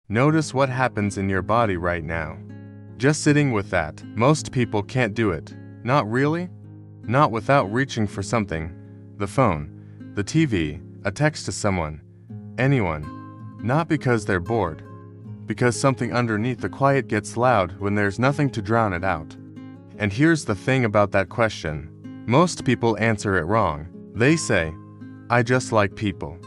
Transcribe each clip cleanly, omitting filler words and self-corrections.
Notice what happens in your body right now. Just sitting with that. Most people can't do it. Not really? Not without reaching for something. The phone, the TV, a text to someone, anyone. Not because they're bored. Because something underneath the quiet gets loud when there's nothing to drown it out. And here's the thing about that question. Most people answer it wrong. They say, I just like people.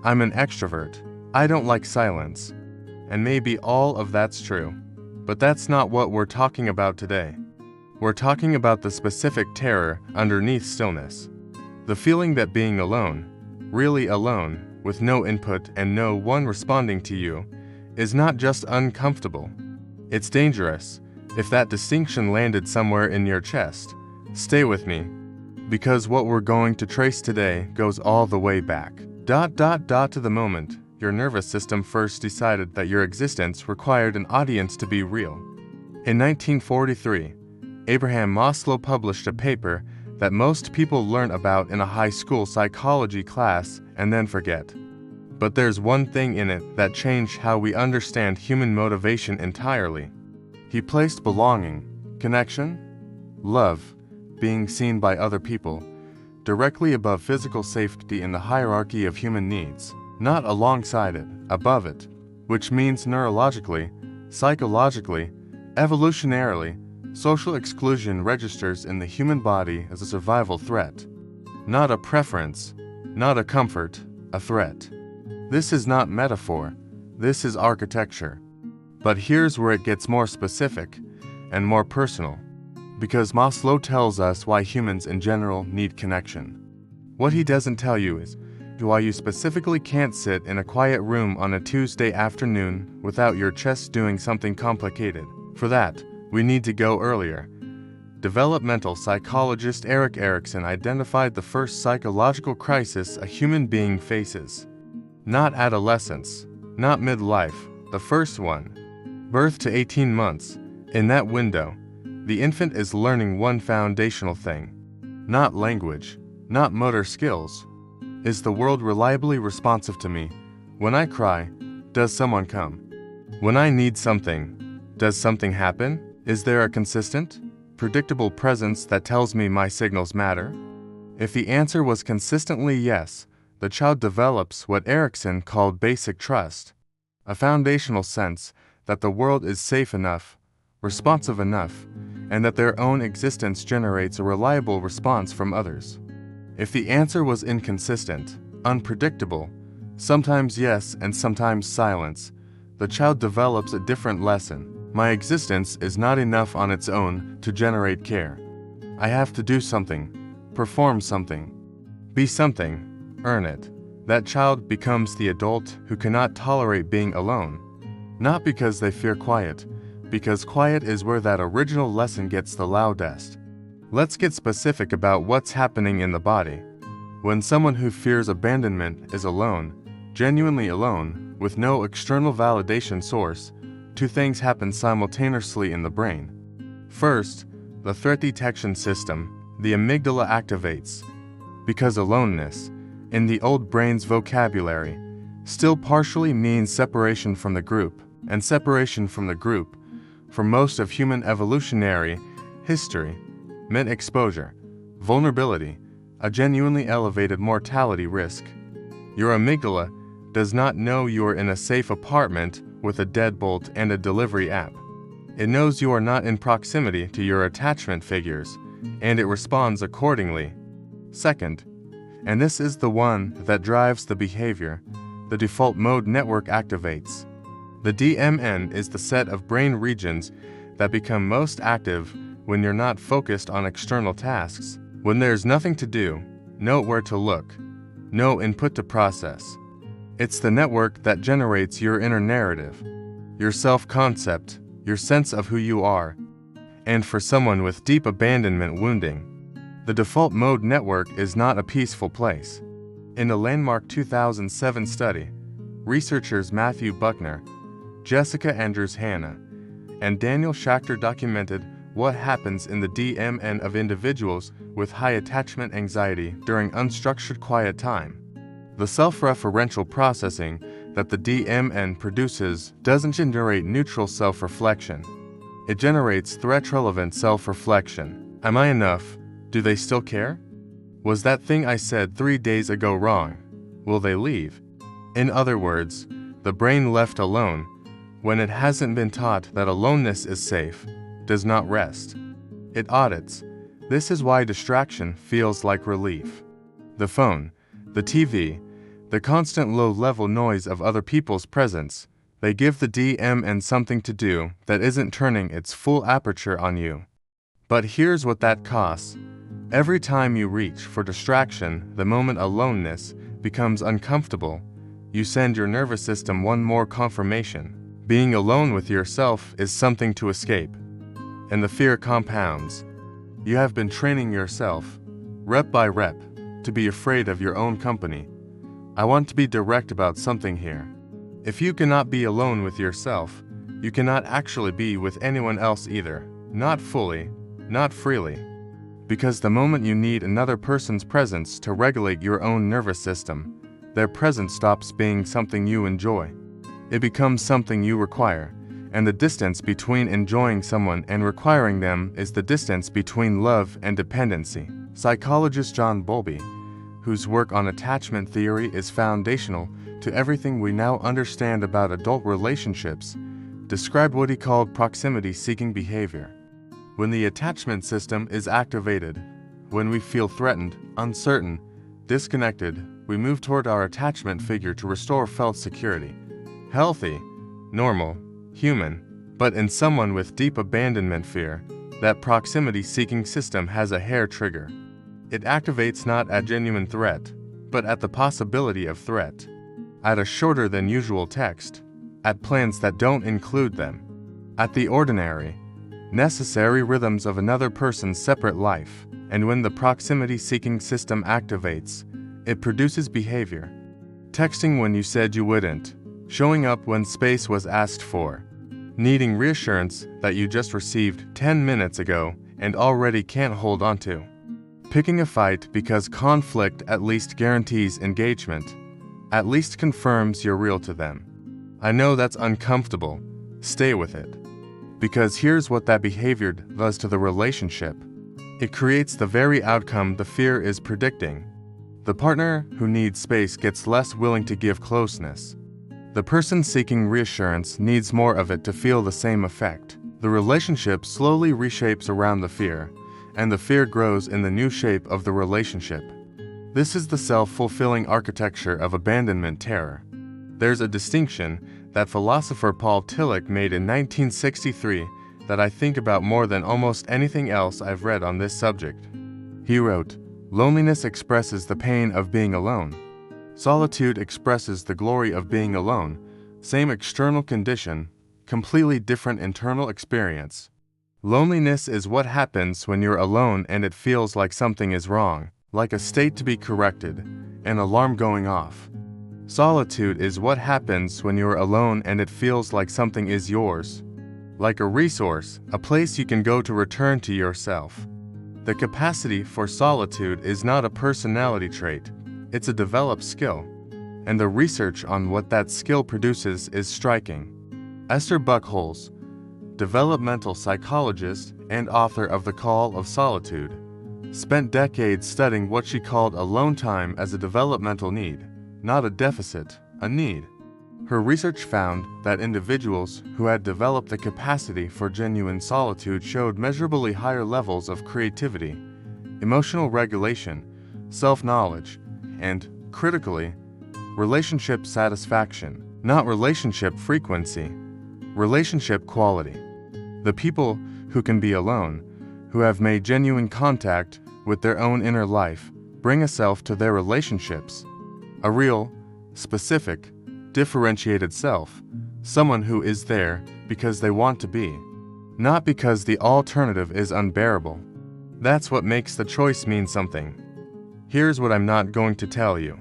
I'm an extrovert. I don't like silence. And maybe all of that's true. But that's not what we're talking about today. We're talking about the specific terror underneath stillness. The feeling that being alone, really alone, with no input and no one responding to you, is not just uncomfortable. It's dangerous. If that distinction landed somewhere in your chest, stay with me. Because what we're going to trace today goes all the way back. To the moment your nervous system first decided that your existence required an audience to be real. In 1943, Abraham Maslow published a paper that most people learn about in a high school psychology class and then forget. But there's one thing in it that changed how we understand human motivation entirely. He placed belonging, connection, love, being seen by other people, directly above physical safety in the hierarchy of human needs, not alongside it, above it, which means neurologically, psychologically, evolutionarily, social exclusion registers in the human body as a survival threat. Not a preference, not a comfort, a threat. This is not metaphor, this is architecture. But here's where it gets more specific and more personal, because Maslow tells us why humans in general need connection. What he doesn't tell you is why you specifically can't sit in a quiet room on a Tuesday afternoon without your chest doing something complicated. For that, we need to go earlier. Developmental psychologist Erik Erikson identified the first psychological crisis a human being faces. Not adolescence, not midlife, the first one. Birth to 18 months. In that window, the infant is learning one foundational thing. Not language, not motor skills. Is the world reliably responsive to me? When I cry, does someone come? When I need something, does something happen? Is there a consistent, predictable presence that tells me my signals matter? If the answer was consistently yes, the child develops what Erikson called basic trust, a foundational sense that the world is safe enough, responsive enough, and that their own existence generates a reliable response from others. If the answer was inconsistent, unpredictable, sometimes yes and sometimes silence, the child develops a different lesson. My existence is not enough on its own to generate care. I have to do something, perform something, be something, earn it. That child becomes the adult who cannot tolerate being alone. Not because they fear quiet, because quiet is where that original lesson gets the loudest. Let's get specific about what's happening in the body. When someone who fears abandonment is alone, genuinely alone, with no external validation source, two things happen simultaneously in the brain. First, the threat detection system, the amygdala activates. Because aloneness, in the old brain's vocabulary, still partially means separation from the group, and separation from the group, for most of human evolutionary history, meant exposure, vulnerability, a genuinely elevated mortality risk. Your amygdala does not know you're in a safe apartment with a deadbolt and a delivery app. It knows you are not in proximity to your attachment figures, and it responds accordingly. Second, and this is the one that drives the behavior, the default mode network activates. The DMN is the set of brain regions that become most active when you're not focused on external tasks, when there's nothing to do, nowhere to look, no input to process. It's the network that generates your inner narrative, your self-concept, your sense of who you are. And for someone with deep abandonment wounding, the default mode network is not a peaceful place. In a landmark 2007 study, researchers Matthew Buckner, Jessica Andrews Hanna, and Daniel Schachter documented what happens in the DMN of individuals with high attachment anxiety during unstructured quiet time. The self-referential processing that the DMN produces doesn't generate neutral self-reflection. It generates threat-relevant self-reflection. Am I enough? Do they still care? Was that thing I said 3 days ago wrong? Will they leave? In other words, the brain left alone, when it hasn't been taught that aloneness is safe, does not rest. It audits. This is why distraction feels like relief. The phone, the TV, the constant low-level noise of other people's presence, they give the DMN something to do that isn't turning its full aperture on you. But here's what that costs. Every time you reach for distraction, the moment aloneness becomes uncomfortable, you send your nervous system one more confirmation. Being alone with yourself is something to escape. And the fear compounds. You have been training yourself, rep by rep, to be afraid of your own company. I want to be direct about something here. If you cannot be alone with yourself, you cannot actually be with anyone else either. Not fully, not freely. Because the moment you need another person's presence to regulate your own nervous system, their presence stops being something you enjoy. It becomes something you require, and the distance between enjoying someone and requiring them is the distance between love and dependency. Psychologist John Bowlby, whose work on attachment theory is foundational to everything we now understand about adult relationships, described what he called proximity-seeking behavior. When the attachment system is activated, when we feel threatened, uncertain, disconnected, we move toward our attachment figure to restore felt security. Healthy, normal, human, but in someone with deep abandonment fear, that proximity-seeking system has a hair trigger. It activates not at genuine threat, but at the possibility of threat, at a shorter than usual text, at plans that don't include them, at the ordinary, necessary rhythms of another person's separate life. And when the proximity-seeking system activates, it produces behavior. Texting when you said you wouldn't, showing up when space was asked for, needing reassurance that you just received 10 minutes ago and already can't hold on to. Picking a fight because conflict at least guarantees engagement, at least confirms you're real to them. I know that's uncomfortable. Stay with it. Because here's what that behavior does to the relationship. It creates the very outcome the fear is predicting. The partner who needs space gets less willing to give closeness. The person seeking reassurance needs more of it to feel the same effect. The relationship slowly reshapes around the fear, and the fear grows in the new shape of the relationship. This is the self-fulfilling architecture of abandonment terror. There's a distinction that philosopher Paul Tillich made in 1963 that I think about more than almost anything else I've read on this subject. He wrote, "Loneliness expresses the pain of being alone. Solitude expresses the glory of being alone. Same external condition, completely different internal experience. Loneliness is what happens when you're alone and it feels like something is wrong, like a state to be corrected, an alarm going off. Solitude is what happens when you're alone and it feels like something is yours, like a resource, a place you can go to return to yourself. The capacity for solitude is not a personality trait, it's a developed skill, and the research on what that skill produces is striking. Esther Buchholz, developmental psychologist and author of The Call of Solitude, spent decades studying what she called alone time as a developmental need, not a deficit, a need. Her research found that individuals who had developed the capacity for genuine solitude showed measurably higher levels of creativity, emotional regulation, self-knowledge, and, critically, relationship satisfaction, not relationship frequency, relationship quality. The people who can be alone, who have made genuine contact with their own inner life, bring a self to their relationships, a real, specific, differentiated self, someone who is there because they want to be, not because the alternative is unbearable. That's what makes the choice mean something. Here's what I'm not going to tell you.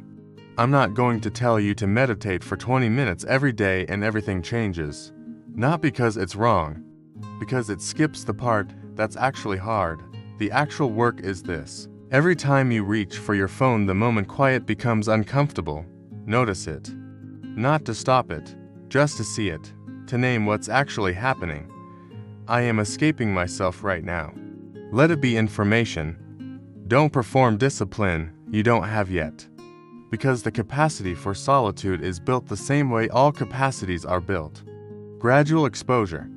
I'm not going to tell you to meditate for 20 minutes every day and everything changes. Not because it's wrong, because it skips the part that's actually hard. The actual work is this. Every time you reach for your phone the moment quiet becomes uncomfortable, notice it. Not to stop it, just to see it, to name what's actually happening. I am escaping myself right now. Let it be information. Don't perform discipline you don't have yet. Because the capacity for solitude is built the same way all capacities are built. Gradual exposure,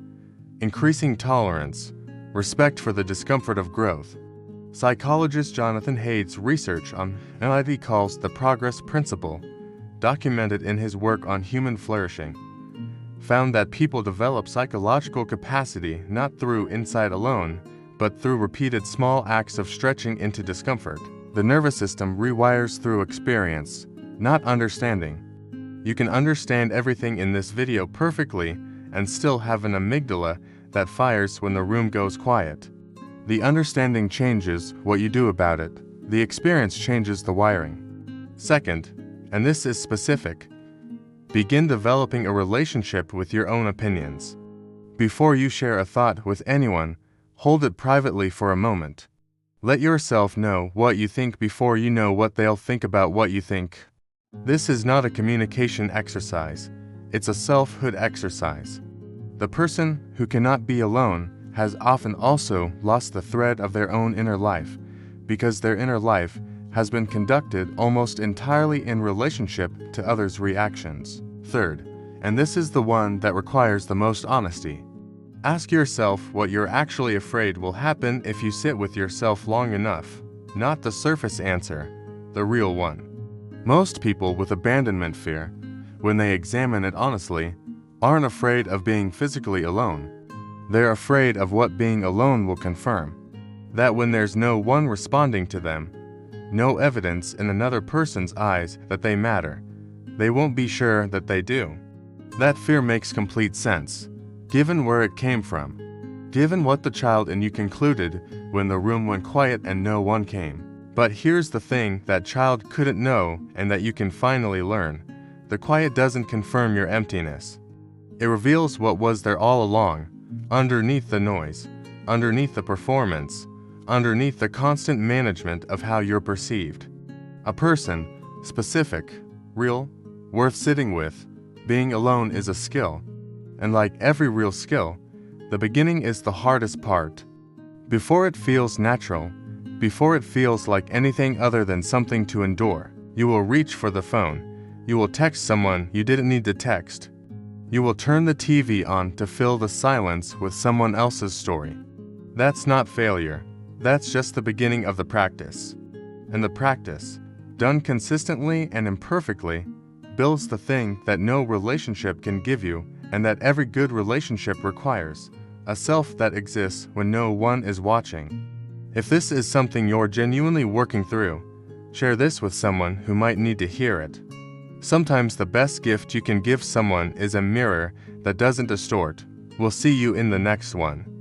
increasing tolerance, respect for the discomfort of growth. Psychologist Jonathan Haidt's research on NLP calls the progress principle, documented in his work on human flourishing, found that people develop psychological capacity not through insight alone, but through repeated small acts of stretching into discomfort. The nervous system rewires through experience, not understanding. You can understand everything in this video perfectly and still have an amygdala that fires when the room goes quiet. The understanding changes what you do about it. The experience changes the wiring. Second, and this is specific, begin developing a relationship with your own opinions. Before you share a thought with anyone, hold it privately for a moment. Let yourself know what you think before you know what they'll think about what you think. This is not a communication exercise, it's a selfhood exercise. The person who cannot be alone has often also lost the thread of their own inner life, because their inner life has been conducted almost entirely in relationship to others' reactions. Third, and this is the one that requires the most honesty. Ask yourself what you're actually afraid will happen if you sit with yourself long enough, not the surface answer, the real one. Most people with abandonment fear, when they examine it honestly, aren't afraid of being physically alone. They're afraid of what being alone will confirm. That when there's no one responding to them, no evidence in another person's eyes that they matter, they won't be sure that they do. That fear makes complete sense, given where it came from, given what the child in you concluded when the room went quiet and no one came. But here's the thing that child couldn't know and that you can finally learn. The quiet doesn't confirm your emptiness. It reveals what was there all along, underneath the noise, underneath the performance, underneath the constant management of how you're perceived. A person, specific, real, worth sitting with, being alone is a skill. And like every real skill, the beginning is the hardest part. Before it feels natural, before it feels like anything other than something to endure, you will reach for the phone. You will text someone you didn't need to text. You will turn the TV on to fill the silence with someone else's story. That's not failure. That's just the beginning of the practice. And the practice, done consistently and imperfectly, builds the thing that no relationship can give you and that every good relationship requires, a self that exists when no one is watching. If this is something you're genuinely working through, share this with someone who might need to hear it. Sometimes the best gift you can give someone is a mirror that doesn't distort. We'll see you in the next one.